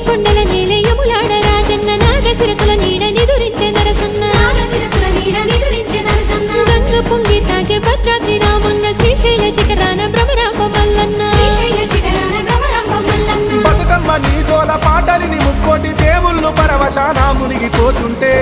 కొండల నేలే యములాడ రాజన్న నాగశిరసుల నీడ నిదురించే నరసన్న గంగ పొంగి తాగే భద్రాద్రి రామన్న శ్రీశైల శిఖరాన భ్రమరాంబ మల్లన్న బతుకమ్మ నీ జోల పాటలిని ముక్కోటి దేవుళ్ళు పరవశాన మునిగిపోతుంటే